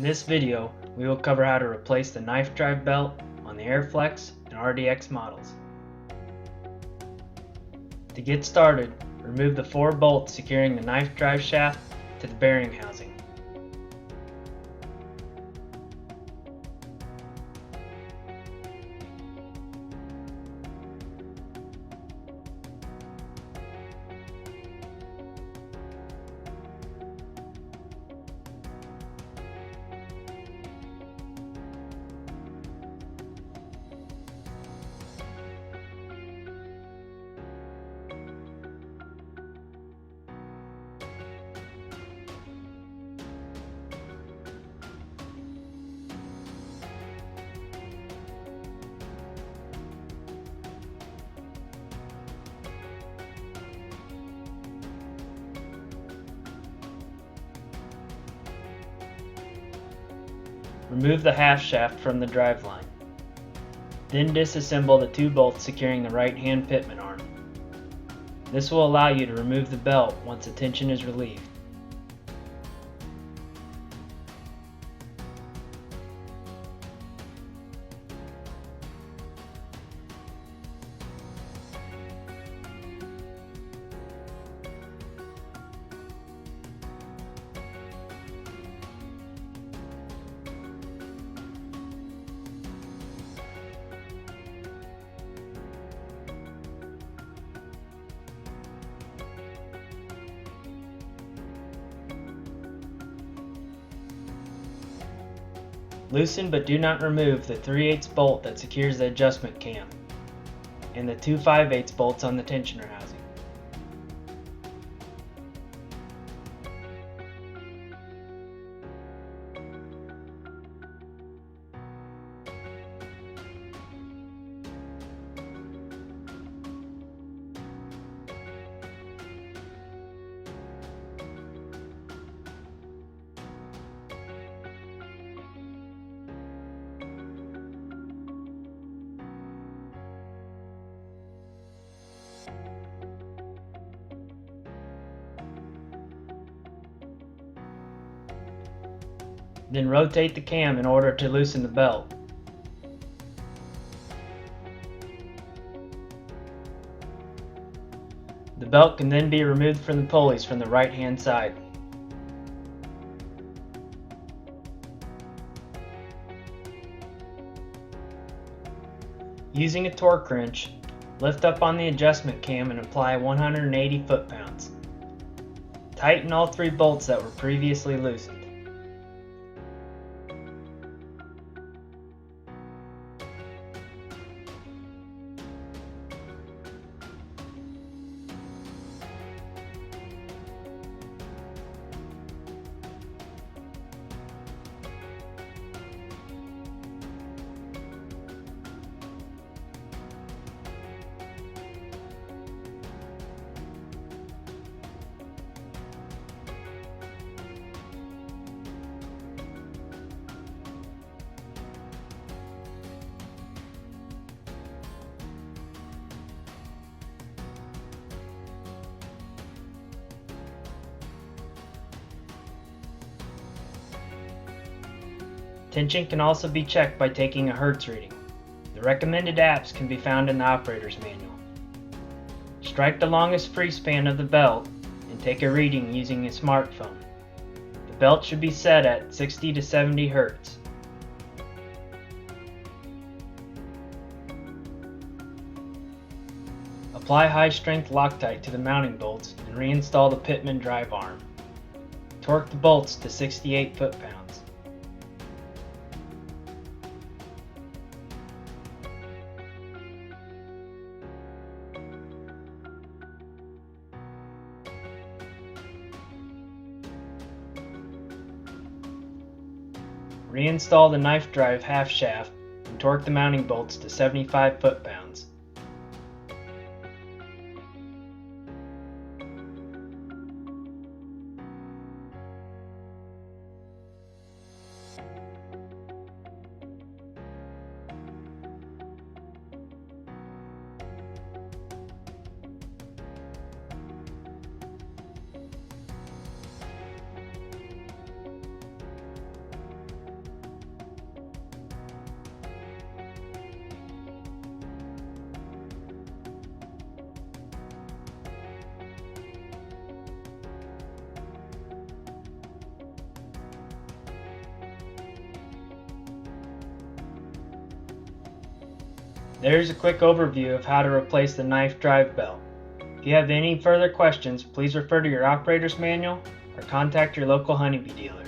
In this video, we will cover how to replace the knife drive belt on the AirFLEX and RDX models. To get started, remove the 4 bolts securing the knife drive shaft to the bearing housing. Remove the half shaft from the drive line. Then disassemble the 2 bolts securing the right hand pitman arm. This will allow you to remove the belt once the tension is relieved. Loosen but do not remove the 3/8 bolt that secures the adjustment cam and the 2 5/8 bolts on the tensioner housing. Then rotate the cam in order to loosen the belt. The belt can then be removed from the pulleys from the right hand side. Using a torque wrench, lift up on the adjustment cam and apply 180 foot-pounds. Tighten all 3 bolts that were previously loosened. Tension can also be checked by taking a Hertz reading. The recommended apps can be found in the operator's manual. Strike the longest free span of the belt and take a reading using a smartphone. The belt should be set at 60 to 70 Hertz. Apply high-strength Loctite to the mounting bolts and reinstall the pitman drive arm. Torque the bolts to 68 foot-pounds. Reinstall the knife drive half shaft and torque the mounting bolts to 75 foot-pounds. There's a quick overview of how to replace the knife drive belt. If you have any further questions, please refer to your operator's manual or contact your local honeybee dealer.